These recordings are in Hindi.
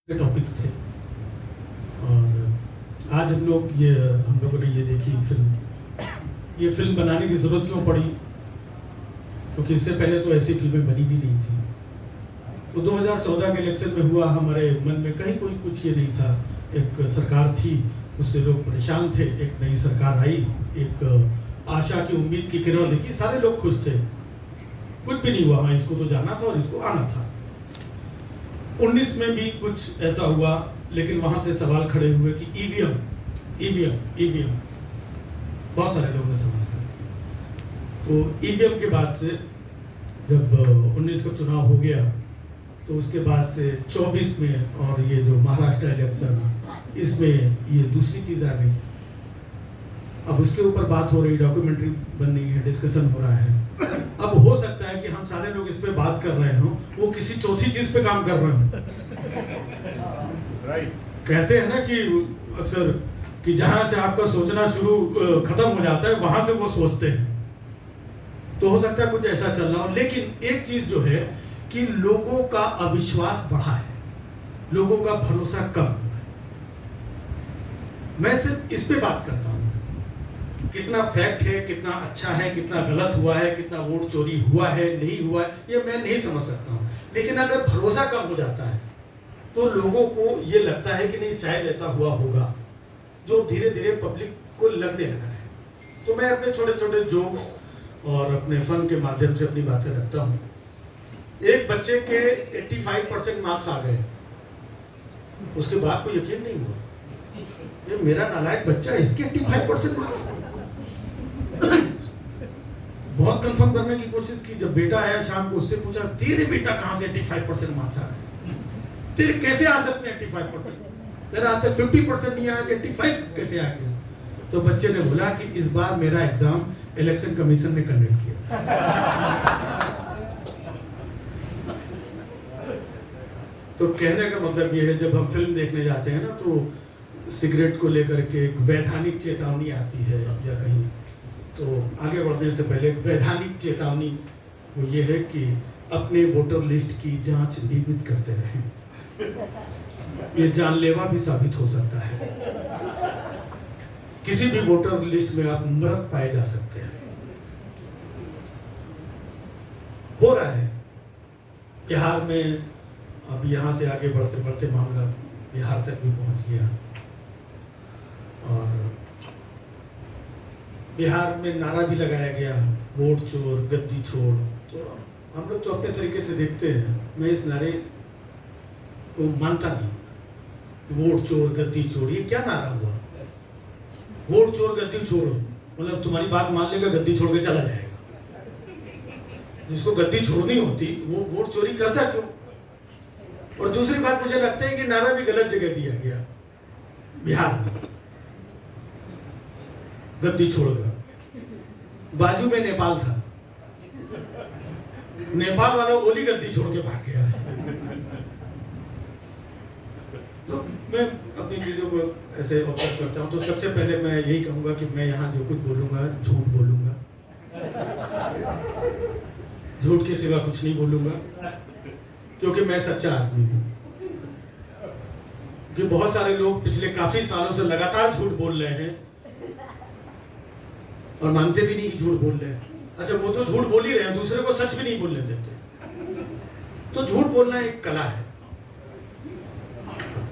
के टॉपिक्स थे। और आज हम लोगों ने ये देखी ये फिल्म बनाने की ज़रूरत क्यों पड़ी, क्योंकि इससे पहले तो ऐसी फिल्में बनी भी नहीं थी। तो 2014 के इलेक्शन में हुआ, हमारे मन में कहीं कोई कुछ ये नहीं था। एक सरकार थी, उससे लोग परेशान थे। एक नई सरकार आई, एक आशा की उम्मीद की किरण दिखी, सारे लोग खुश थे। कुछ भी नहीं हुआ, हाँ इसको तो जाना था और इसको आना था। 19 में भी कुछ ऐसा हुआ, लेकिन वहां से सवाल खड़े हुए कि ईवीएम बहुत सारे लोगों ने सवाल खड़े किए। तो ईवीएम के बाद से जब 19 का चुनाव हो गया, तो उसके बाद से 24 में और ये जो महाराष्ट्र इलेक्शन, इसमें ये दूसरी चीज आ गई। अब उसके ऊपर बात हो रही, डॉक्यूमेंट्री बन रही है, डिस्कशन हो रहा है। अब हो सकता है कि हम सारे लोग इस पे बात कर रहे हो, वो किसी चौथी चीज पे काम कर रहे हो। राइट। कहते हैं ना कि अक्सर कि जहां से आपका सोचना शुरू खत्म हो जाता है, वहां से वो सोचते हैं। तो हो सकता है कुछ ऐसा चल रहा हो। लेकिन एक चीज जो है कि लोगों का अविश्वास बढ़ा है, लोगों का भरोसा कम हुआ है। मैं सिर्फ इस पे बात करता हूं, कितना फैक्ट है, कितना अच्छा है, कितना गलत हुआ है, कितना वोट चोरी हुआ है, नहीं हुआ है, ये मैं नहीं समझ सकता हूं। लेकिन अगर भरोसा कम हो जाता है तो लोगों को ये लगता है कि नहीं शायद ऐसा हुआ होगा, जो धीरे धीरे पब्लिक को लगने लगा है। तो मैं अपने छोटे छोटे जोक्स और अपने फन के माध्यम से अपनी बातें रखता हूं। एक बच्चे के 85% मार्क्स आ गए, उसके बाद कोई यकीन नहीं हुआ, ये मेरा नालायक बच्चा, इसके 85% मार्क्स। बहुत कंफर्म करने की कोशिश की। जब बेटा आया शाम को, उससे पूछा, तेरे बेटा कहां से 85% मार्क्स आ गए, तेरे कैसे आ सकते हैं 85%? तेरा आज तक 50% नहीं आया, 85 कैसे आ गया? तो बच्चे ने बोला कि इस बार मेरा एग्जाम इलेक्शन कमीशन ने कंडक्ट किया। तो कहने का मतलब ये है, जब हम फिल्म देखने जाते हैं ना, तो सिगरेट को लेकर के एक वैधानिक चेतावनी आती है या कहीं, तो आगे बढ़ने से पहले वैधानिक चेतावनी वो ये है कि अपने वोटर लिस्ट की जांच नियमित करते रहें। ये जानलेवा भी साबित हो सकता है। किसी भी वोटर लिस्ट में आप मृत पाए जा सकते हैं। हो रहा है बिहार में। अब यहां से आगे बढ़ते बढ़ते मामला बिहार तक भी पहुंच गया, और बिहार में नारा भी लगाया गया, वोट चोर गद्दी छोड़। तो हम लोग तो अपने तरीके से देखते हैं। मैं इस नारे को मानता नहीं। वोट चोर गद्दी छोड़, ये क्या नारा हुआ? वोट चोर गद्दी छोड़ मतलब तुम्हारी बात मान लेगा, गद्दी छोड़ के चला जाएगा। जिसको गद्दी छोड़नी होती वो वोट चोरी करता क्यों? और दूसरी बात, मुझे लगता है कि नारा भी गलत जगह दिया गया बिहार में। गद्दी छोड़कर बाजू में नेपाल था, नेपाल वाला ओली गद्दी छोड़ के भाग गया। तो मैं अपनी चीजों को ऐसे ऑब्जर्व करता हूं। तो सबसे पहले मैं यही कहूंगा कि मैं यहाँ जो कुछ बोलूंगा झूठ बोलूंगा, झूठ के सिवा कुछ नहीं बोलूंगा, क्योंकि मैं सच्चा आदमी हूं। कि बहुत सारे लोग पिछले काफी सालों से लगातार झूठ बोल रहे हैं और मानते भी नहीं कि झूठ बोल रहे हैं। अच्छा, वो तो झूठ बोल ही रहे हैं, दूसरे को सच भी नहीं बोलने देते। तो झूठ बोलना एक कला है,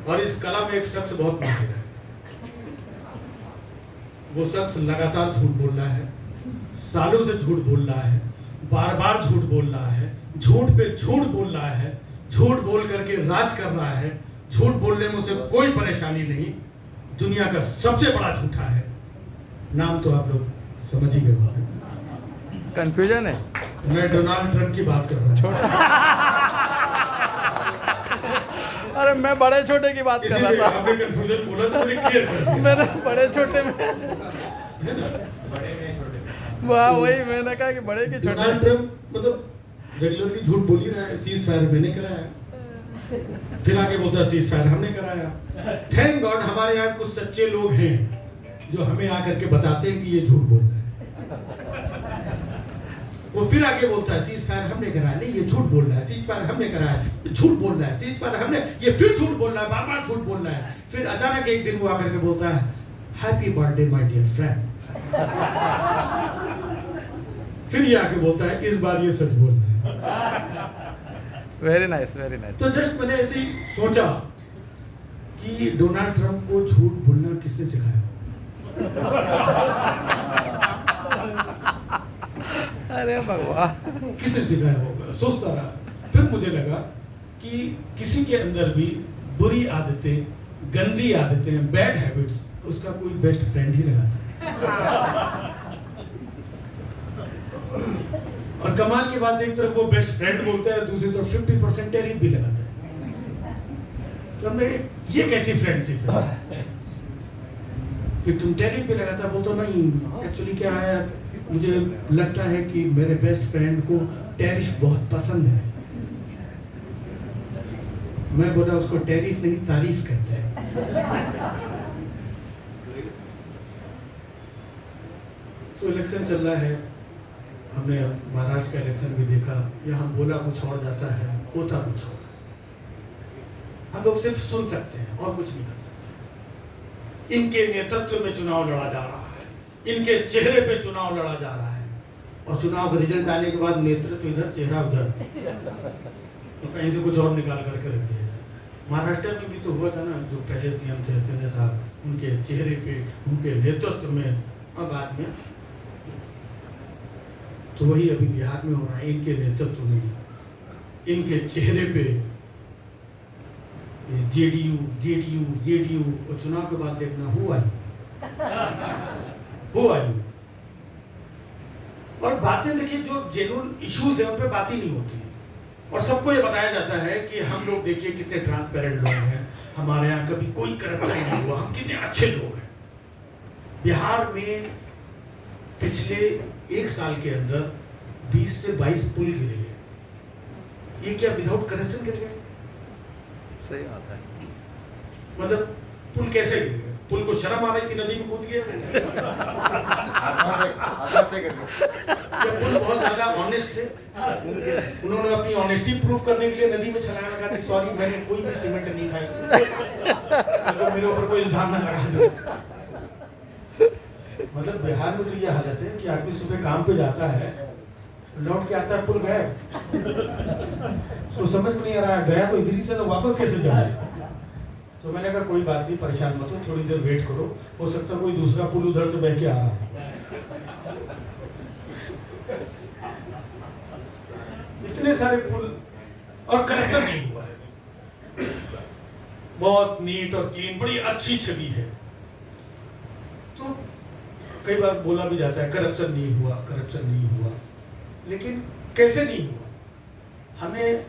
और इस कला में एक शख्स बहुत माहिर है। वो शख्स लगातार झूठ बोल रहा है, सालों से झूठ बोल रहा है, बार बार झूठ बोल रहा है, झूठ पे झूठ बोल रहा है, झूठ बोल करके राज कर रहा है। झूठ बोलने में उसे कोई परेशानी नहीं। दुनिया का सबसे बड़ा झूठा है। नाम तो आप लोग समझ ही गए होंगे। कंफ्यूजन है। मैं डोनाल्ड ट्रंप की बात कर रहा हूँ। अरे मैं बड़े छोटे की बात कर रहा था। आपने कंफ्यूजन बोला तो मैंने क्लियर कर दिया। मैंने बड़े छोटे में, है ना? वाह, वही मैंने कहा कि बड़े के छोटे। डोनाल्ड ट्रंप मतलब रेगुलरली झूठ बोल ही रहा है। सीज फायर मैंने कराया, फिर आगे बोलता है सीज फायर हमने कराया। थैंक गॉड हमारे यहाँ कुछ सच्चे लोग हैं जो हमें आकर के बताते हैं कि ये झूठ बोल रहा है। वो फिर आगे बोलता है सीज फायर हमने कराया, नहीं ये झूठ बोल रहा है, सीज फायर हमने कराया, झूठ बोल रहा है, सीज फायर हमने, ये फिर झूठ बोल रहा है, बार बार झूठ बोल रहा है। फिर अचानक एक दिन वो आकर के बोलता है happy birthday my dear friend. फिर ये आके बोलता है इस बार ये सच बोल रहा है। Very nice, very nice. तो जस्ट मैंने ऐसे ही सोचा कि डोनाल्ड ट्रंप को झूठ बोलना किसने सिखाया अरे भगवान, किसने सिखाया होगा, सोचता रहा। फिर मुझे लगा कि किसी के अंदर भी बुरी आदतें, गंदी आदतें, बैड हैबिट्स, उसका कोई बेस्ट फ्रेंड ही लगाता है। और कमाल की बात, एक तरफ वो बेस्ट फ्रेंड बोलता है, दूसरी तरफ 50% टैरिफ भी लगाता है। तो हमने ये कैसी फ्रेंडशिप है कि तुम टैरिफ भी लगाता, बोलता नहीं एक्चुअली क्या है, मुझे लगता है कि मेरे बेस्ट फ्रेंड को टैरिफ बहुत पसंद है। मैं बोला उसको टैरिफ नहीं तारीफ कहते हैं। तो इलेक्शन चल रहा है, हमने महाराष्ट्र का इलेक्शन भी देखा, यहाँ बोला कुछ और जाता है, होता कुछ और। हम लोग सिर्फ सुन सकते हैं और कुछ नहीं कर सकते। इनके नेतृत्व में चुनाव लड़ा जा रहा है, इनके चेहरे पे चुनाव लड़ा जा रहा है, और चुनाव का रिजल्ट आने के बाद नेतृत्व इधर, चेहरा उधर, तो कहीं से कुछ और निकाल करके रख दिया जाता है। महाराष्ट्र में भी तो हुआ था ना, जो पहले सीएम थे शिंदे साहब, उनके चेहरे पे, उनके नेतृत्व में, और बाद में तो वही अभी बिहार में हो रहा है, इनके नेतृत्व में, इनके चेहरे पे जेडीयू जेडीयू जेडीयू, और चुनाव के बाद देखना हुआ ही। और बातें देखिए, जो जेन्युइन इश्यूज है उन पे बात ही नहीं होती है, और सबको ये बताया जाता है कि हम लोग देखिए कितने ट्रांसपेरेंट लोग हैं, हमारे यहाँ कभी कोई करप्शन नहीं हुआ, हम कितने अच्छे लोग हैं। बिहार में पिछले एक साल के अंदर 20 से 22 पुल गिरे हैं। ये क्या विदाउट करप्शन गिर गए? सही बात है। मतलब पुल कैसे गिर गए? पुल को शर्म आ रही थी, नदी में कूद गया? या पुल बहुत ज्यादा ऑनेस्ट थे, उन्होंने अपनी ऑनेस्टी प्रूफ करने के लिए नदी में छलांग लगा दी, सॉरी मैंने कोई भी सीमेंट नहीं खाई, तो मेरे ऊपर कोई इल्जाम ना लगा दो। मतलब बिहार में तो ये हालत है कि आदमी सुबह काम पे जाता है, लौट के आता है, पुल गया, उसको समझ में नहीं आ रहा है, गया तो इधर ही से, तो वापस कैसे जाए? तो मैंने कहा कोई बात नहीं, परेशान मत हो, थोड़ी देर वेट करो, हो सकता है कोई दूसरा पुल उधर से बह के आ रहा है। इतने सारे पुल, और करप्शन नहीं हुआ है, बहुत नीट और क्लीन, बड़ी अच्छी छवि है। तो कई बार बोला भी जाता है करप्शन नहीं हुआ, करप्शन नहीं हुआ, लेकिन कैसे नहीं हुआ, हमें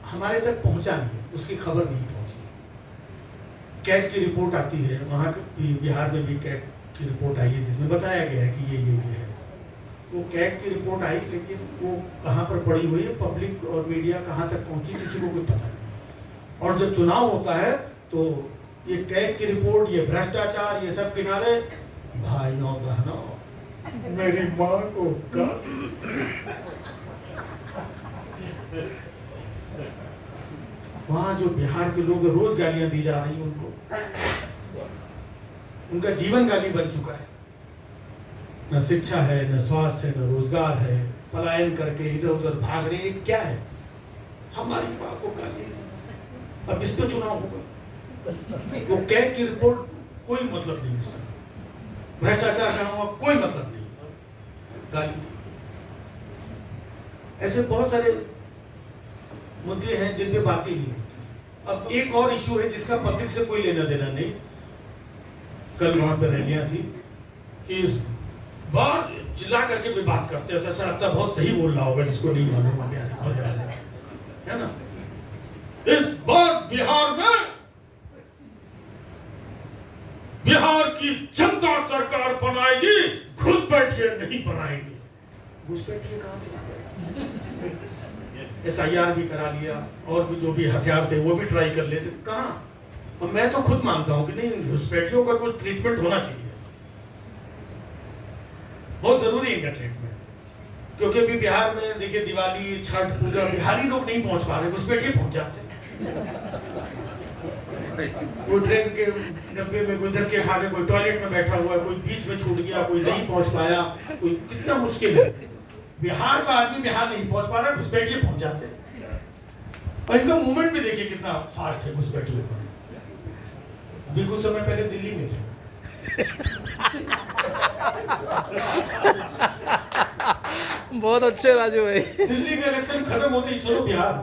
हमारे तक पहुंचा नहीं, उसकी खबर नहीं पहुंची। कैग की रिपोर्ट आती है, वहाँ बिहार में भी कैग की रिपोर्ट आई है जिसमें बताया गया है कि ये है। वो कैग की रिपोर्ट आई, लेकिन वो कहाँ पर पड़ी हुई है, पब्लिक और मीडिया कहाँ तक पहुंची, किसी को कोई पता नहीं। और जब चुनाव होता है तो ये कैग की रिपोर्ट, ये भ्रष्टाचार, ये सब किनारे, भाइयों बहनों, मेरी माँ को वहां जो बिहार के लोग रोज गालियां दी जा रही, उनको, उनका जीवन गाली बन चुका है। न शिक्षा है, न स्वास्थ्य है, न रोजगार है, पलायन करके इधर उधर भाग रहे हैं। क्या है? हमारी माँ को गाली नहीं। अब इस पे चुनाव होगा, वो कैग की रिपोर्ट कोई मतलब नहीं उसका, भ्रष्टाचार का हुआ कोई मतलब नहीं, गाली दी। ऐसे बहुत सारे मुद्दे हैं जिन पे बात ही नहीं होती। अब एक और इशू है जिसका पब्लिक से कोई लेना देना नहीं। कल वहां पर रैलियां थी कि इस बार चिल्ला करके भी बात करते हैं, ऐसा लगता है बहुत सही बोल रहा होगा, जिसको नहीं मालूम है ना। इस बार बिहार में बिहार की जनता सरकार बनाएगी, घुसपैठिए नहीं बनाएगी। घुसपैठिए कहां से आ गए? SIR भी करा लिया, और भी जो भी हथियार थे वो भी ट्राई कर लेते, कहां? और मैं तो खुद मानता हूं कि नहीं, घुसपैठियों का कुछ ट्रीटमेंट होना चाहिए, बहुत जरूरी है इनका ट्रीटमेंट। क्योंकि अभी बिहार में देखिए दिवाली, छठ पूजा, बिहारी लोग नहीं पहुंच पा रहे, घुसपैठिए पहुंच जाते हैं। कोई ट्रेन के डब्बे में कोई धक्के खा के, कोई टॉयलेट में बैठा हुआ है, कोई बीच में छूट गया, कोई नहीं पहुंच पाया, कोई कितना मुश्किल है। बिहार का आदमी बिहार नहीं पहुंच पा रहा, घुसपैठिए पहुंच जाते हैं। और इनका मूवमेंट भी देखिए कितना फास्ट है घुसपैठियों का। अभी कुछ समय पहले दिल्ली में थे, बहुत अच्छे राजू भाई। दिल्ली का इलेक्शन खत्म होते ही चलो बिहार।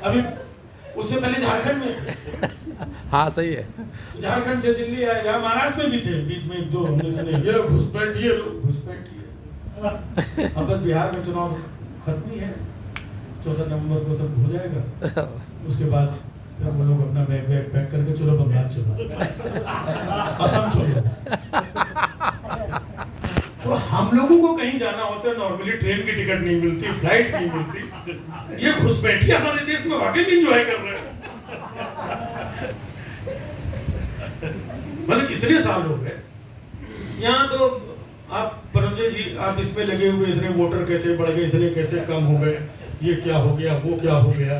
अभी उससे पहले झारखंड में थे, हाँ सही है। झारखंड से दिल्ली आए, यहाँ महाराष्ट्र में भी थे, बीच में एक दो हमने सुने ये घुसपैठिए लोग, घुसपैठिए। अब बस बिहार में चुनाव खत्म ही है, 14 नवंबर को सब हो जाएगा। उसके बाद फिर वो लोग अपना बैग पैक करके चलो बंगाल चलो, असम चलो। तो हम लोगों को कहीं जाना होता है, नॉर्मली ट्रेन की टिकट नहीं मिलती, फ्लाइट नहीं मिलती, ये घुसपैठिए हमारे देश में वाकई में एंजॉय कर रहे हैं। मतलब इतने साल हो गए यहाँ, तो आप परंजय जी आप इसमें लगे हुए, इतने वोटर कैसे बढ़ गए, इतने कैसे कम हो गए, ये क्या हो गया, वो क्या हो गया।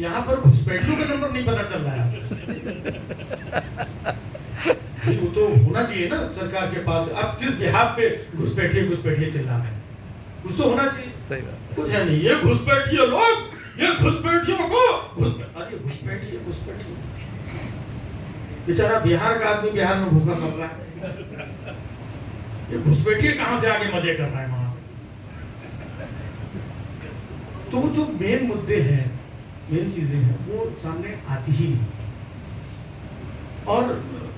यहाँ पर घुसपैठियों का नंबर नहीं पता चल रहा है। वो तो होना चाहिए ना सरकार के पास। अब किस बिहार पे घुसपैठिए चिल्ला रहे हैं, कुछ तो होना चाहिए। सही बात। कुछ है नहीं, ये घुसपैठिए लोग, ये घुसपैठियों को अरे घुसपैठिए बेचारा बिहार का आदमी बिहार में भूखा मर रहा है, ये घुसपैठिए कहां से आगे मजे कर रहा है वहां पे। तो जो मेन मुद्दे हैं, मेन चीजें हैं, वो सामने आती ही नहीं। और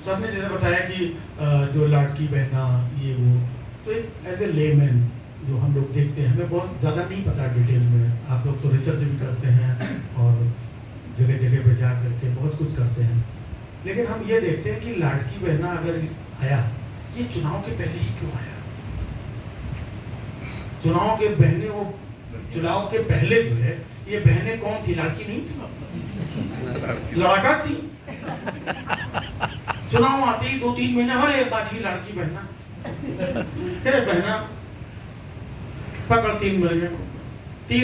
सबने जैसे बताया कि जो लाडकी बहना ये वो, तो एक एज ए लेमैन जो हम लोग देखते हैं, हमें बहुत ज़्यादा नहीं पता डिटेल में। आप लोग तो रिसर्च भी करते हैं और जगह जगह पे जा करके बहुत कुछ करते हैं, लेकिन हम ये देखते हैं कि लाडकी बहना अगर आया, ये चुनाव के पहले ही क्यों आया? चुनाव के बहने, वो चुनाव के पहले जो है ये बहनें कौन थी? लड़की नहीं थी, लड़का थी। चुनाव आते ही 2-3 महीने हमारे बाछी लड़की बहना बहना पकड़ 3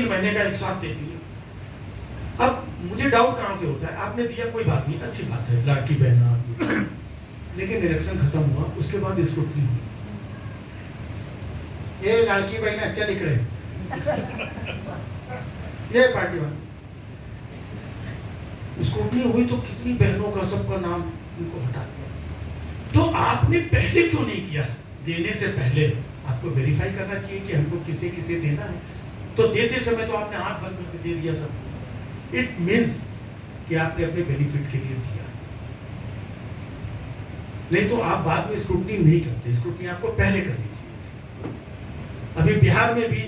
महीने का एक साथ दे दिया। अब मुझे डाउट कहां से होता है, आपने दिया कोई बात नहीं, अच्छी बात है, लड़की बहना, लेकिन इलेक्शन खत्म हुआ, उसके बाद स्क्रूटनी हुई, ये लड़की बहना अच्छा दिख रहे, ये पार्टी वाले, स्क्रूटनी हुई तो कितनी बहनों का सबका नाम इनको हटा दिया। तो आपने पहले क्यों नहीं किया? देने से पहले आपको वेरीफाई करना चाहिए कि हमको किसे किसे देना है। तो देते समय तो आपने आंख बंद करके दे दिया सब। इट मीन्स कि आपने अपने बेनिफिट के लिए दिया, नहीं तो आप बाद में स्क्रूटनी नहीं करते। स्क्रूटनी आपको पहले करनी चाहिए। अभी बिहार में भी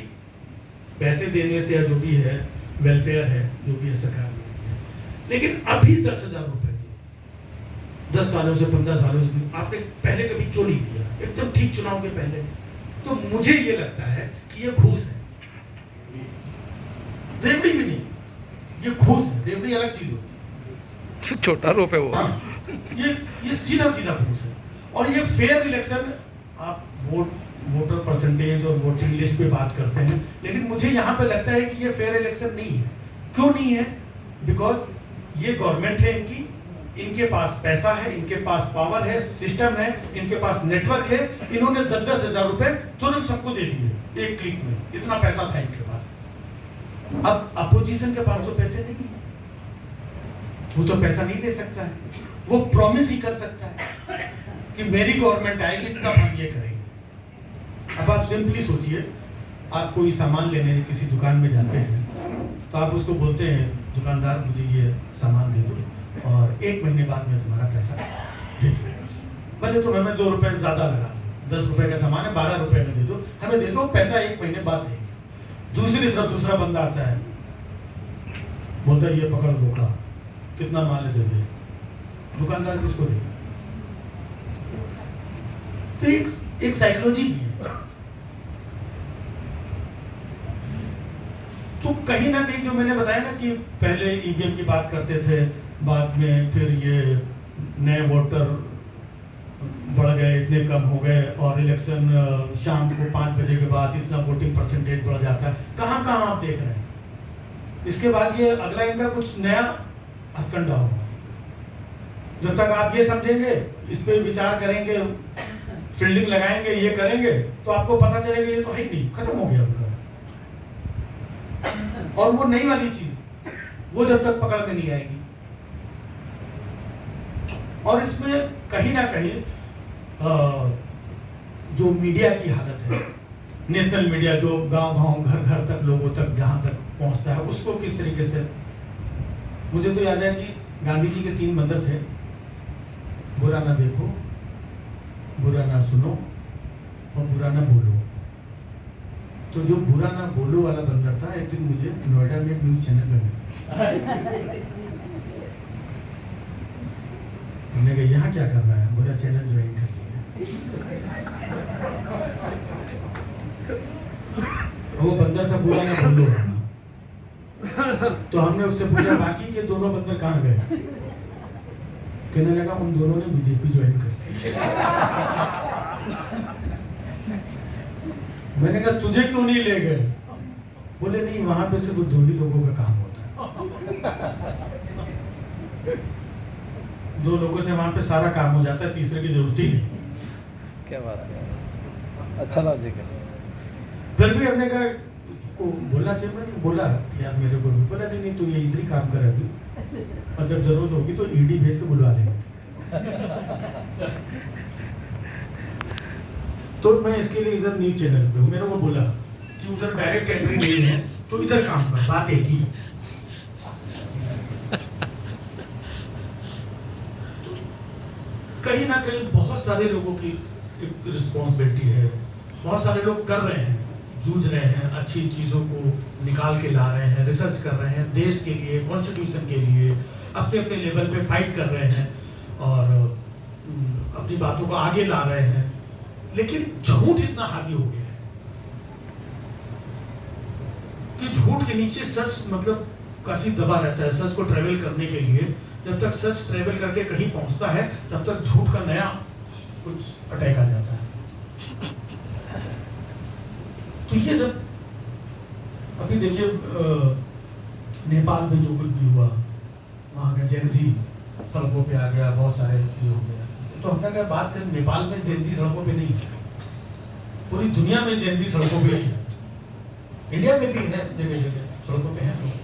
पैसे देने से या जो भी है, वेलफेयर है, जो भी है सरकार दे रही है, लेकिन अभी 10,000 रुपए की 10 सालों से 15 सालों से भी आपने पहले कभी क्यों नहीं दिया? एकदम ठीक चुनाव के पहले। तो मुझे ये लगता है कि ये घूस है, रेवड़ी भी नहीं, ये घूस है। रेवड़ी अलग चीज होती है, छोटा रूप है वो। ये सीधा सीधा घूस है। और ये फेयर इलेक्शन, आप वोटर परसेंटेज और वोटिंग लिस्ट पे बात करते हैं, लेकिन मुझे यहाँ पे लगता है कि ये फेयर इलेक्शन नहीं है। क्यों नहीं है? बिकॉज ये गवर्नमेंट है इनकी, इनके पास पैसा है, इनके पास पावर है, सिस्टम है, इनके पास नेटवर्क है। इन्होंने 10-10 हजार रुपए तुरंत सबको दे दिए एक क्लिक में, इतना पैसा था इनके पास। अब अपोजिशन के पास तो पैसे नहीं है, वो तो पैसा नहीं दे सकता है, वो प्रॉमिस ही कर सकता है कि मेरी गवर्नमेंट आएगी तब हम ये करेंगे। अब आप सिंपली सोचिए, आप कोई सामान लेने किसी दुकान में जाते हैं, तो आप उसको बोलते हैं, दुकानदार मुझे ये सामान दे दो और 1 महीने बाद में तुम्हारा पैसा दे दूंगा। भले तो हमें 2 रुपए ज्यादा लगा दो, 10 रुपए का सामान है 12 रुपए में दे दो, हमें दे दो, पैसा 1 महीने बाद देंगे। दूसरी तरफ दूसरा बंदा आता है, बोलता है ये पकड़ धोखा, कितना माल दे दे, दुकानदार किसको देगा? तो एक साइकोलॉजी भी है। तो कहीं ना कहीं जो मैंने बताया ना कि पहले ईवीएम की बात करते थे, बाद में फिर ये नए वोटर बढ़ गए, इतने कम हो गए, और इलेक्शन शाम को 5 बजे के बाद इतना वोटिंग परसेंटेज बढ़ जाता है। कहाँ कहाँ आप देख रहे हैं? इसके बाद ये अगला इनका कुछ नया हथकंडा होगा। जब तक आप ये समझेंगे, इस पे विचार करेंगे, फील्डिंग लगाएंगे, ये करेंगे, तो आपको पता चलेगा ये तो है ही नहीं, खत्म हो गया उनका। और वो नई वाली चीज वो जब तक पकड़ में नहीं आएगी, और इसमें कहीं ना कहीं जो मीडिया की हालत है, नेशनल मीडिया जो गांव-गांव, घर-घर तक, लोगों तक, जहां तक पहुंचता है, उसको किस तरीके से। मुझे तो याद है कि गांधी जी के 3 मंत्र थे, बुरा ना देखो, बुरा ना सुनो और बुरा ना बोलो। तो जो बुरा ना बोलो वाला बंदर था, एक दिन मुझे नोएडा में एक न्यूज चैनल में मिला। मैंने कहा यहाँ क्या कर रहा है? बोला चैनल ज्वाइन कर लिया। वो बंदर था बुरा ना बोलो वाला। तो हमने उससे पूछा बाकी के दोनों बंदर कहाँ गए? कहने लगा उन दोनों ने बीजेपी ज्वाइन कर ली। मैंने कहा तुझे क्यों नहीं ले गए? बोले नहीं, वहां पे सिर्फ 2 ही लोगों का काम होता है। 2 लोगों से वहां पे सारा काम हो जाता है, तीसरे की जरूरत ही नहीं। क्या बात है, अच्छा लॉजिक है। फिर भी हमने कहा को बोलना चाहिए, मैंने बोला कि यार मेरे को भी। बोला नहीं नहीं, तू ये इधर ही काम कर अभी, और जब जरूरत होगी तो ईडी भेज के बुलवा लेंगे। तो मैं इसके लिए इधर न्यूज चैनल पे हूँ। मेरे को बोला कि उधर डायरेक्ट एंट्री नहीं है, तो इधर काम कर, बात एक ही। तो कहीं ना कहीं बहुत सारे लोगों की एक रिस्पॉन्सिबिलिटी है, बहुत सारे लोग कर रहे हैं, जूझ रहे हैं, अच्छी चीज़ों को निकाल के ला रहे हैं, रिसर्च कर रहे हैं, देश के लिए, कॉन्स्टिट्यूशन के लिए अपने अपने लेवल पे फाइट कर रहे हैं और अपनी बातों को आगे ला रहे हैं। लेकिन झूठ इतना हावी हो गया है कि झूठ के नीचे सच मतलब काफी दबा रहता है। सच को ट्रेवल करने के लिए जब तक सच ट्रेवल करके कहीं पहुंचता है, तब तक झूठ का नया कुछ अटैक आ जाता है। तो ये सब अभी देखिए, नेपाल में जो कुछ भी हुआ, वहाँ का जेनजी सड़कों पे आ गया, बहुत सारे ये हो गया। तो हमने कहा बात सिर्फ नेपाल में जेनजी सड़कों पे नहीं है, पूरी दुनिया में जेनजी सड़कों पे ही है, इंडिया में भी है, जगह जगह सड़कों पे हैं लोग।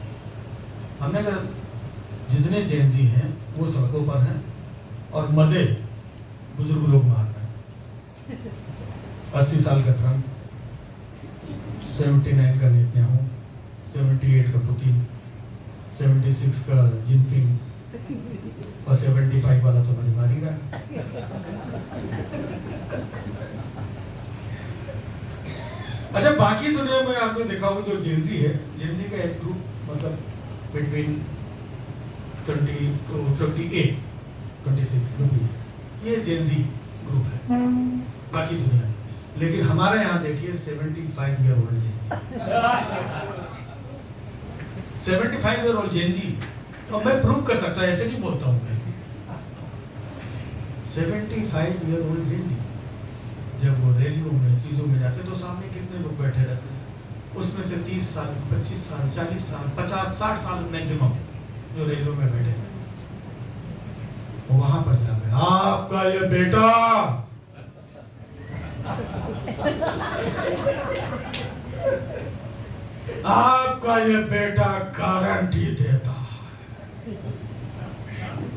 हमने कहा जितने जेनजी हैं वो सड़कों पर हैं और मजे बुजुर्ग लोग मार रहे हैं। 80 साल का ट्रम्प, 79 का नेतन्याहू, 78 का पुतिन, 76 का जिनपिंग और 75 वाला तो मजे मार ही रहा है। अच्छा, बाकी दुनिया में आपने देखा होगा जो जेनजी है, जेनजी का एज ग्रुप मतलब बिटवीन 20 to 28, 26 जो भी है, ये जेनजी ग्रुप है बाकी दुनिया में। लेकिन हमारे यहाँ देखिए 75 year old Gen Z, 75 year old Gen Z, और मैं प्रूव कर सकता, ऐसे नहीं बोलता हूँ मैं। 75 ईयर ओल्ड जेनजी जब वो रैलियों में चीजों में जाते तो सामने कितने लोग बैठे रहते हैं, उसमें से 30 साल, 25 साल, 40 साल, 50, 60 साल मैक्सिमम जो रैलियों में बैठे हैं। वहां पर जाकर आपका ये बेटा आपका ये बेटा गारंटी देता है,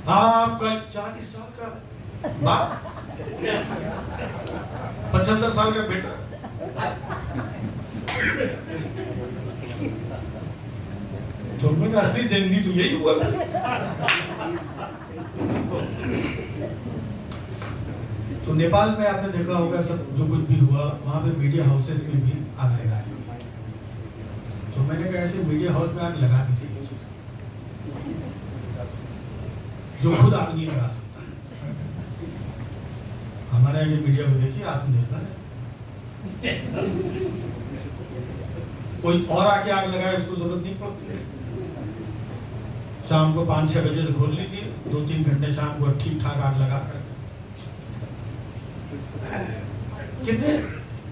आपका 40 साल का बाप, 75 साल का बेटा, तो मैं असली जेनजी तो यही हुआ। तो नेपाल में आपने देखा होगा सब जो कुछ भी हुआ, वहां पे मीडिया हाउसेस में भी आग लगा दी गई। तो मैंने कहा ऐसे मीडिया हाउस में आग लगा दी थी जो खुद आग नहीं लगा सकता है। हमारे यहाँ मीडिया को देखिए, आत्मनिर्भर है, कोई और आके आग लगाए उसको जरूरत नहीं पड़ती है। शाम को 5-6 बजे से खोल लीजिए, 2-3 घंटे शाम को ठीक ठाक आग लगा कर कितने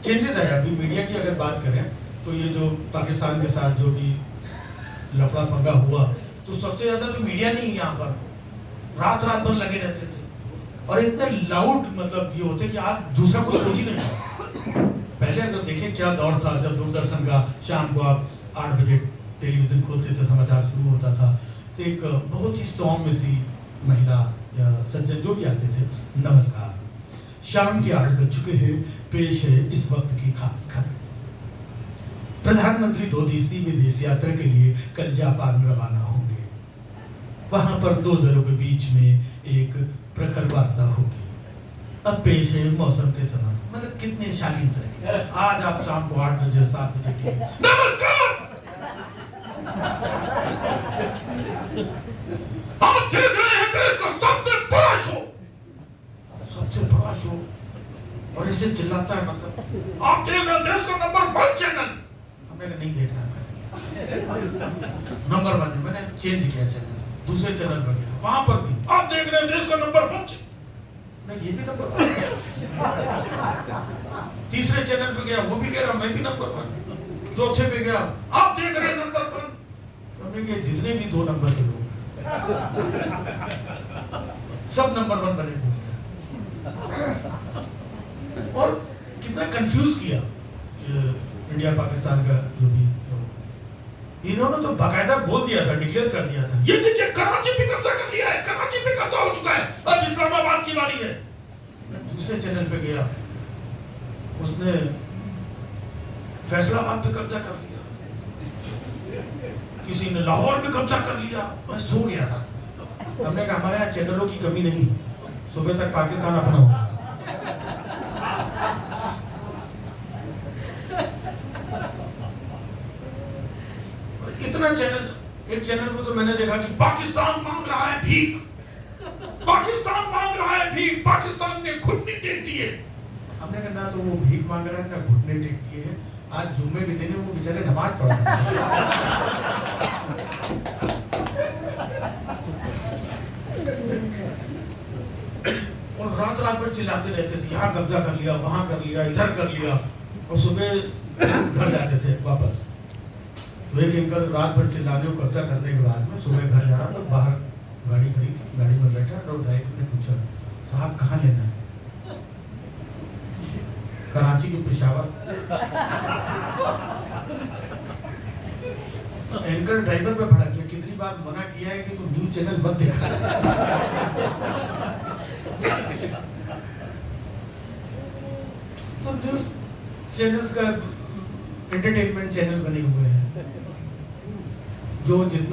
चेंजेस आए अभी मीडिया की अगर बात करें तो ये जो पाकिस्तान के साथ जो भी लफड़ा पंगा हुआ तो सबसे ज्यादा तो मीडिया नहीं यहाँ पर रात रात भर लगे रहते थे और इतने लाउड मतलब ये होते कि आप दूसरा कुछ सोच ही नहीं पाते। पहले अगर देखें क्या दौर था जब दूरदर्शन का शाम को आप 8 बजे टेलीविजन खोलते थे समाचार शुरू होता था तो एक बहुत ही सौम्य सी महिला या सज्जन जो भी आते थे, नमस्कार, शाम के 8 बज चुके हैं, पेश है इस वक्त की खास खबर। प्रधानमंत्री 2 दिवसीय विदेश यात्रा के लिए कल जापान रवाना होंगे। वहां पर 2 दलों के बीच में एक प्रखर वार्ता होगी। अब पेश है मौसम के समय, मतलब कितने शालीन तरीके से आज आप शाम को 8 बजे 7 बजे के नमस्कार आप देख रहे हैं देश का सबसे बड़ा शो और ऐसे चिल्लाता है, मतलब आप देख रहे हैं देश का नंबर 1 चैनल। हमने कहा नहीं देखना नंबर 1 मैंने चेंज किया चैनल, दूसरे चैनल पर गया, वहां पर भी आप देख रहे हैं देश का नंबर 1 ये भी नंबर 1। तीसरे चैनल पे गया, वो भी कह रहा मैं भी नंबर 1। चौथे पे गया, आप देख रहे हैं नंबर 1। हमने कहा जितने भी 2 नंबर के लोग सब नंबर 1 बने हुए और कितना कंफ्यूज किया इंडिया पाकिस्तान का जो भी इन्होंने तो बाकायदा बोल दिया था, डिक्लेयर कर दिया था ये नीचे कराची पे कब्जा कर लिया है, कराची पे कब्जा हो चुका है, अब इस्लामाबाद की बारी है। दूसरे चैनल पे गया, उसने फैसलाबाद पे कब्जा कर लिया, किसी ने लाहौर पे कब्जा कर लिया। मैं सो गया था। हमने कहा हमारे यहाँ चैनलों की कमी नहीं, सुबह तक पाकिस्तान अपना होगा। इतना चैनल, एक चैनल पे तो मैंने देखा कि पाकिस्तान मांग रहा है भीख, पाकिस्तान मांग रहा है भीख, पाकिस्तान ने घुटने टेक दिए। हमने कहा ना तो वो भीख मांग रहा है ना घुटने टेक दिए हैं, आज जुम्मे के दिन वो बेचारे नमाज पढ़ रहे हैं। और रात रात भर चिल्लाते रहते थे, यहाँ कब्जा कर लिया, वहां कर लिया, इधर कर लिया, और सुबह घर जाते थे वापस। तो एक एंकर रात भर चिल्लाने और कब्जा करने के बाद में सुबह घर जा रहा तो बाहर गाड़ी खड़ी थी, गाड़ी में बैठा और ड्राइवर ने पूछा साहब कहाँ लेना है? कराची के पेशावर। एंकर ड्राइवर पे भड़क गया, कितनी बार मना किया है कि तुम न्यूज चैनल मत देखा। तो न्यूज चैनल्स का एंटरटेनमेंट चैनल बने हुए हैं जो जितना